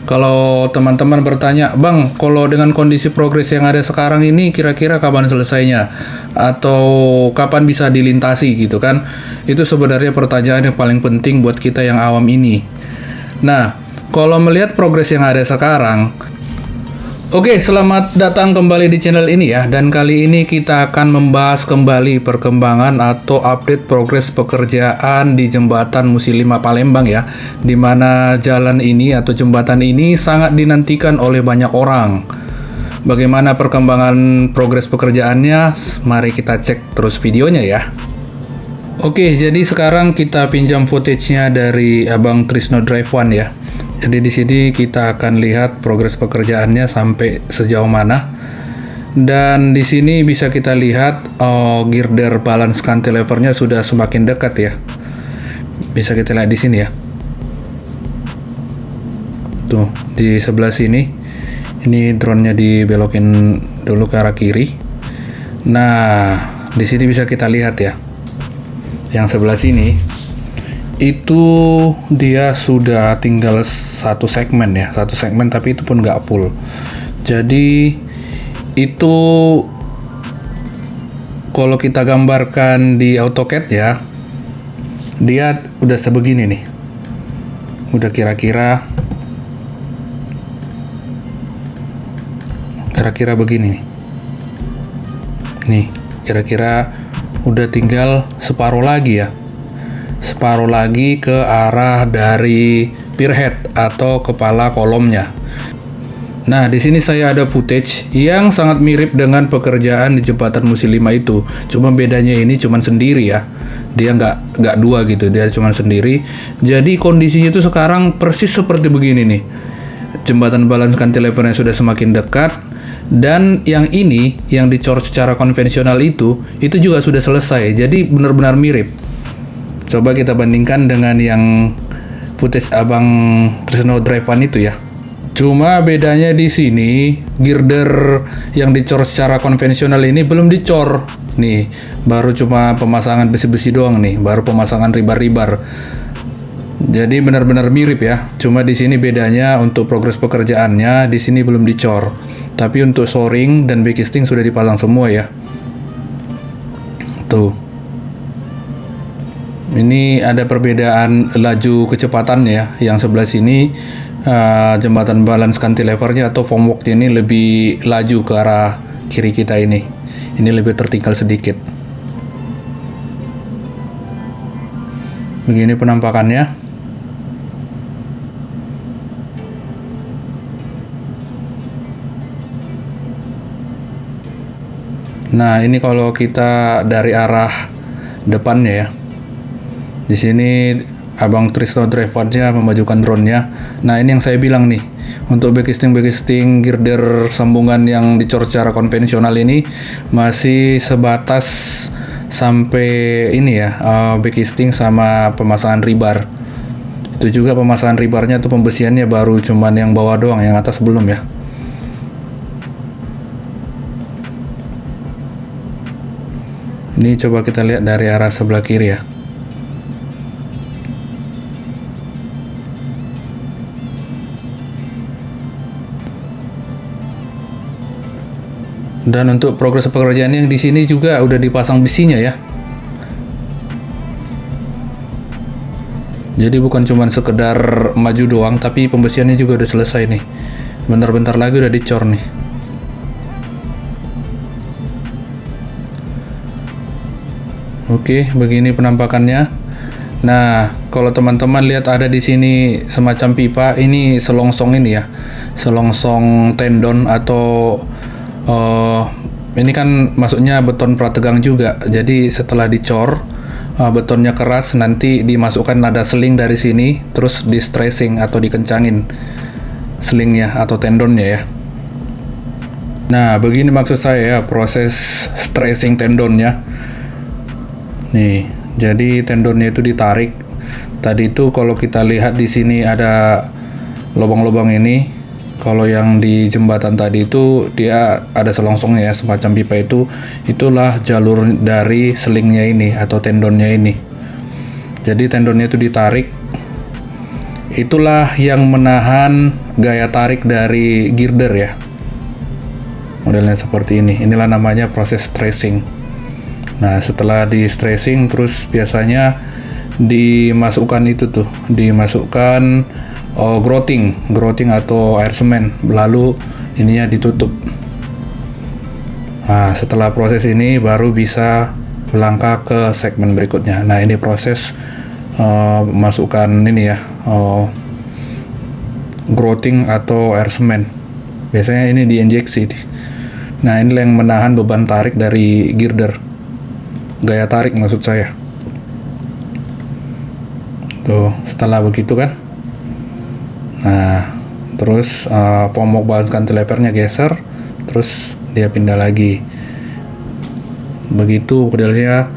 Kalau teman-teman bertanya, Bang, kalau dengan kondisi progres yang ada sekarang ini kira-kira kapan selesainya? Atau kapan bisa dilintasi gitu kan? Itu sebenarnya pertanyaan yang paling penting buat kita yang awam ini. Nah, kalau melihat progres yang ada sekarang, oke, selamat datang kembali di channel ini ya. Dan kali ini kita akan membahas kembali perkembangan atau update progres pekerjaan di Jembatan Musi 5 Palembang ya. Di mana jalan ini atau jembatan ini sangat dinantikan oleh banyak orang. Bagaimana perkembangan progres pekerjaannya? Mari kita cek terus videonya ya. Oke, jadi sekarang kita pinjam footage-nya dari Abang Trisno Drive One ya. Jadi di sini kita akan lihat progres pekerjaannya sampai sejauh mana. Dan di sini bisa kita lihat girder balance cantilevernya sudah semakin dekat ya. Bisa kita lihat di sini ya. Tuh, di sebelah sini. Ini drone-nya dibelokin dulu ke arah kiri. Nah, di sini bisa kita lihat ya. Yang sebelah sini itu dia sudah tinggal satu segmen ya, satu segmen, tapi itu pun nggak full. Jadi itu kalau kita gambarkan di AutoCAD ya, dia udah sebegini nih, udah kira-kira begini nih, kira-kira udah tinggal separuh lagi ya, separuh lagi ke arah dari pierhead atau kepala kolomnya. Nah, di sini saya ada footage yang sangat mirip dengan pekerjaan di Jembatan Musi 5 itu. Cuma bedanya ini cuman sendiri ya. Dia nggak dua gitu, dia cuman sendiri. Jadi kondisinya itu sekarang persis seperti begini nih. Jembatan balance cantilevernya sudah semakin dekat. Dan yang ini, yang dicor secara konvensional itu juga sudah selesai. Jadi benar-benar mirip. Coba kita bandingkan dengan yang footage Abang Trisno Drive One itu ya. Cuma bedanya di sini, girder yang dicor secara konvensional ini belum dicor. Nih, baru cuma pemasangan besi-besi doang nih, baru pemasangan ribar-ribar. Jadi benar-benar mirip ya. Cuma di sini bedanya untuk progres pekerjaannya di sini belum dicor. Tapi untuk shoring dan backcasting sudah dipasang semua ya. Tuh. Ini ada perbedaan laju kecepatannya ya. Yang sebelah sini jembatan balance cantilevernya atau formwork-nya ini lebih laju ke arah kiri kita ini. Ini lebih tertinggal sedikit. Begini penampakannya. Nah, ini kalau kita dari arah depannya ya. Di sini Abang Trisno Drive One-nya memajukan drone-nya. Nah, ini yang saya bilang nih. Untuk backcasting girder sambungan yang dicor secara konvensional ini masih sebatas sampai ini ya, backcasting sama pemasangan ribar. Itu juga pemasangan ribarnya tuh pembesiannya baru cuman yang bawah doang, yang atas belum ya. Ini coba kita lihat dari arah sebelah kiri ya. Dan untuk progres pekerjaan yang di sini juga udah dipasang besinya ya. Jadi bukan cuma sekedar maju doang, tapi pembesiannya juga udah selesai nih. Bentar-bentar lagi udah dicor nih. Oke, begini penampakannya. Nah, kalau teman-teman lihat ada di sini semacam pipa, ini selongsong ini ya. Selongsong tendon atau ini kan masuknya beton prategang juga. Jadi setelah dicor, betonnya keras, nanti dimasukkan ada seling dari sini, terus di stressing atau dikencangin selingnya atau tendonnya ya. Nah, begini maksud saya ya, proses stressing tendonnya. Nih, jadi tendonnya itu ditarik. Tadi itu kalau kita lihat di sini ada lubang-lubang ini. Kalau yang di jembatan tadi itu dia ada selongsongnya ya, semacam pipa itu. Itulah jalur dari selingnya ini atau tendonnya ini. Jadi tendonnya itu ditarik. itulah yang menahan gaya tarik dari girder ya. Modelnya seperti ini. Inilah namanya proses stressing. Nah, setelah di stressing terus biasanya dimasukkan growting atau air semen, lalu ininya ditutup. Nah, setelah proses ini baru bisa melangkah ke segmen berikutnya. Nah, ini proses masukkan ini ya, growting atau air semen. Biasanya ini diinjeksi. Nah, ini yang menahan beban tarik dari girder, gaya tarik maksud saya. Tuh, setelah begitu kan, nah terus pomok balance cantilevernya geser, terus dia pindah lagi. Begitu modelnya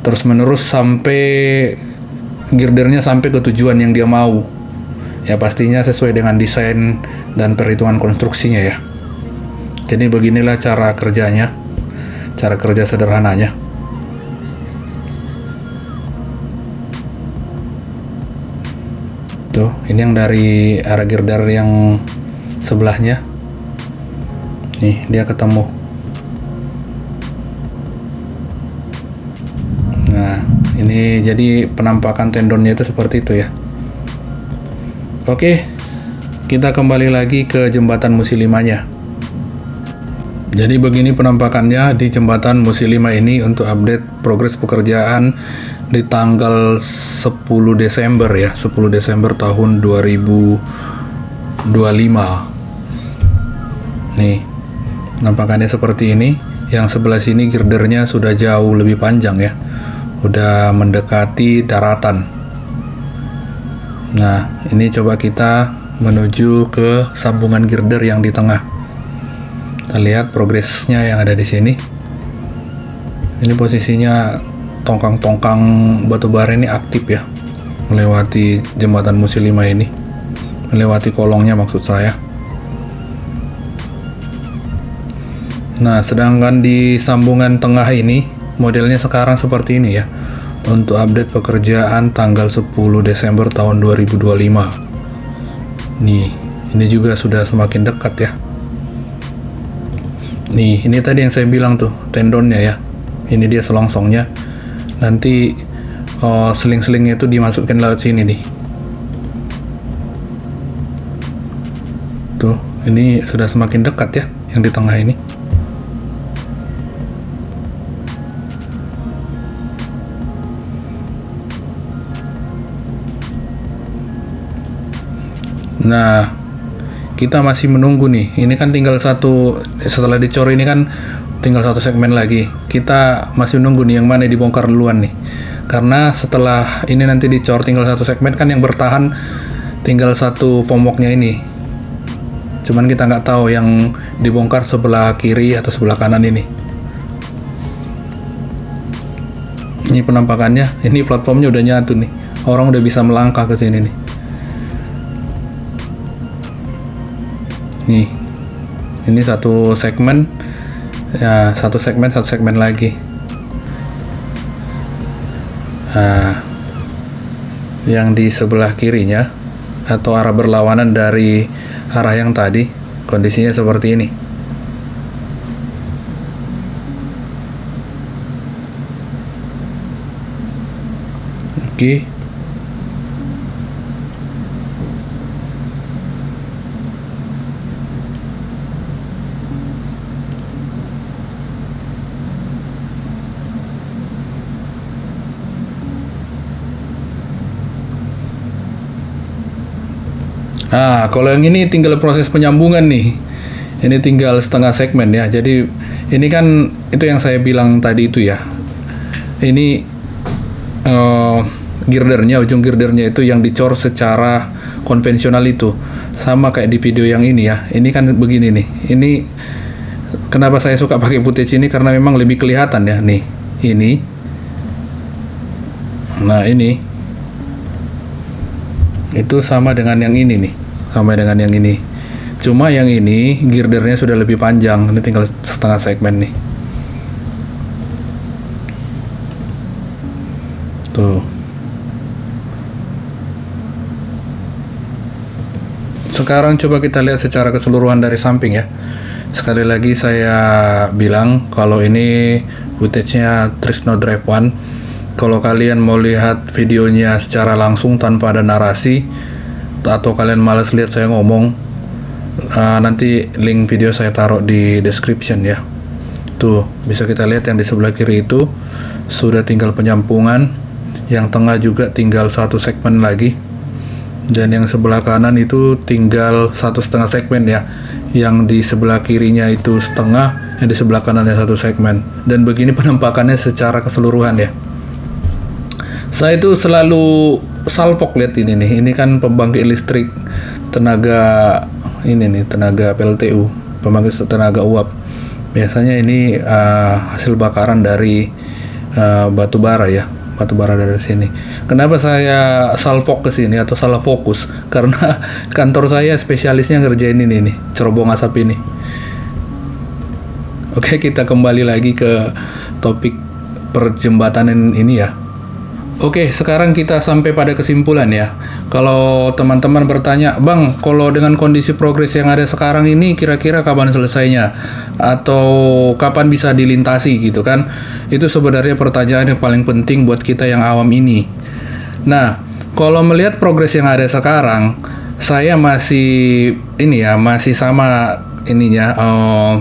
terus menerus sampai girdernya sampai ke tujuan yang dia mau. Ya pastinya sesuai dengan desain dan perhitungan konstruksinya ya. Jadi beginilah cara kerjanya, cara kerja sederhananya. Tuh, ini yang dari arah girder yang sebelahnya. Nih, dia ketemu. Nah, ini jadi penampakan tendonnya itu seperti itu ya. Oke, kita kembali lagi ke jembatan musilimanya. Jadi begini penampakannya di jembatan Musilima ini untuk update progres pekerjaan di tanggal 10 Desember ya, 10 Desember tahun 2025. Nih, penampakannya seperti ini. Yang sebelah sini girdernya sudah jauh lebih panjang ya, udah mendekati daratan. Nah, ini coba kita menuju ke sambungan girder yang di tengah. Kita lihat progresnya yang ada di sini. Ini posisinya tongkang-tongkang batu bara ini aktif ya, melewati jembatan Musilima ini, melewati kolongnya maksud saya. Nah, sedangkan di sambungan tengah ini modelnya sekarang seperti ini ya, untuk update pekerjaan tanggal 10 Desember tahun 2025. Nih, ini juga sudah semakin dekat ya. Nih, ini tadi yang saya bilang tuh, tendonnya ya. Ini dia selongsongnya. Nanti seling-selingnya itu dimasukin lewat sini nih. Tuh, ini sudah semakin dekat ya, yang di tengah ini. Nah, kita masih menunggu nih. Ini kan tinggal satu, setelah dicor ini kan tinggal satu segmen lagi. Kita masih menunggu nih yang mana dibongkar duluan nih. Karena setelah ini nanti dicor tinggal satu segmen kan, yang bertahan tinggal satu pomoknya ini. Cuman kita nggak tahu yang dibongkar sebelah kiri atau sebelah kanan ini. Ini penampakannya. Ini platformnya udah nyatu nih. Orang udah bisa melangkah ke sini nih. Nih, ini satu segmen ya, satu segmen lagi. Nah, yang di sebelah kirinya atau arah berlawanan dari arah yang tadi, kondisinya seperti ini. Oke. Nah, kalau yang ini tinggal proses penyambungan nih. Ini tinggal setengah segmen ya. Jadi ini kan itu yang saya bilang tadi itu ya. Ini girdernya, ujung girdernya itu yang dicor secara konvensional itu. Sama kayak di video yang ini ya. Ini kan begini nih. Ini kenapa saya suka pakai footage ini, karena memang lebih kelihatan ya. Nih, ini. Nah, ini. Itu sama dengan yang ini nih. Sama dengan yang ini. Cuma yang ini girdernya sudah lebih panjang. Ini tinggal setengah segmen nih. Tuh. sekarang coba kita lihat secara keseluruhan dari samping ya. Sekali lagi saya bilang kalau ini footage-nya Trisno Drive One. Kalau kalian mau lihat videonya secara langsung tanpa ada narasi, atau kalian malas lihat saya ngomong, nanti link video saya taruh di description ya. Tuh, bisa kita lihat yang di sebelah kiri itu sudah tinggal penyampungan, yang tengah juga tinggal 1 segmen lagi, dan yang sebelah kanan itu tinggal 1,5 segmen ya. Yang di sebelah kirinya itu setengah, yang di sebelah kanannya 1 segmen. Dan begini penampakannya secara keseluruhan ya. Saya itu selalu salfok lihat ini nih. Ini kan pembangkit listrik tenaga ini nih, tenaga PLTU, pembangkit tenaga uap. Biasanya ini hasil bakaran dari batu bara ya. Batu bara dari sini. Kenapa saya salfok ke sini atau salah fokus? Karena kantor saya spesialisnya ngerjain ini nih, cerobong asap ini. Oke, kita kembali lagi ke topik perjembatanan ini ya. Oke, sekarang kita sampai pada kesimpulan ya. Kalau teman-teman bertanya, Bang, kalau dengan kondisi progres yang ada sekarang ini kira-kira kapan selesainya? Atau kapan bisa dilintasi gitu kan? Itu sebenarnya pertanyaan yang paling penting buat kita yang awam ini. Nah, kalau melihat progres yang ada sekarang, saya masih masih sama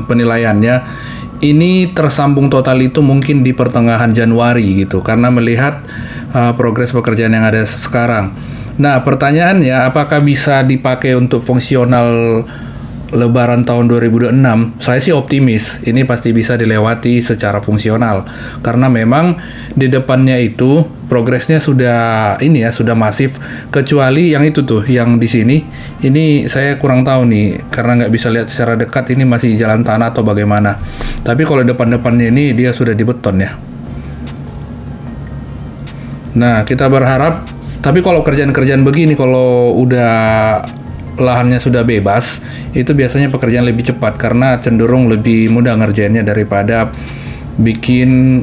penilaiannya. Ini tersambung total itu mungkin di pertengahan Januari gitu, karena melihat progres pekerjaan yang ada sekarang. Nah, pertanyaannya apakah bisa dipakai untuk fungsional Lebaran tahun 2006? Saya sih optimis, ini pasti bisa dilewati secara fungsional. Karena memang di depannya itu progresnya sudah sudah masif. Kecuali yang itu tuh, yang di sini, ini saya kurang tahu nih, karena nggak bisa lihat secara dekat ini masih jalan tanah atau bagaimana. Tapi kalau depan-depannya ini dia sudah dibeton ya. Nah, kita berharap, tapi kalau kerjaan-kerjaan begini, kalau udah lahannya sudah bebas, itu biasanya pekerjaan lebih cepat karena cenderung lebih mudah ngerjainnya daripada bikin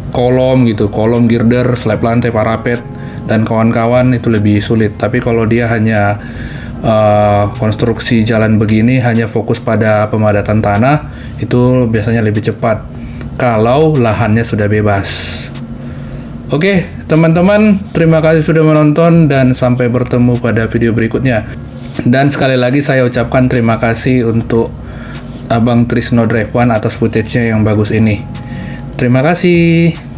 kolom gitu, kolom girder, slab lantai, parapet, dan kawan-kawan itu lebih sulit. Tapi kalau dia hanya konstruksi jalan begini, hanya fokus pada pemadatan tanah, itu biasanya lebih cepat kalau lahannya sudah bebas. Oke, teman-teman, terima kasih sudah menonton dan sampai bertemu pada video berikutnya. Dan sekali lagi saya ucapkan terima kasih untuk Abang Trisno Drive One atas footage-nya yang bagus ini. Terima kasih.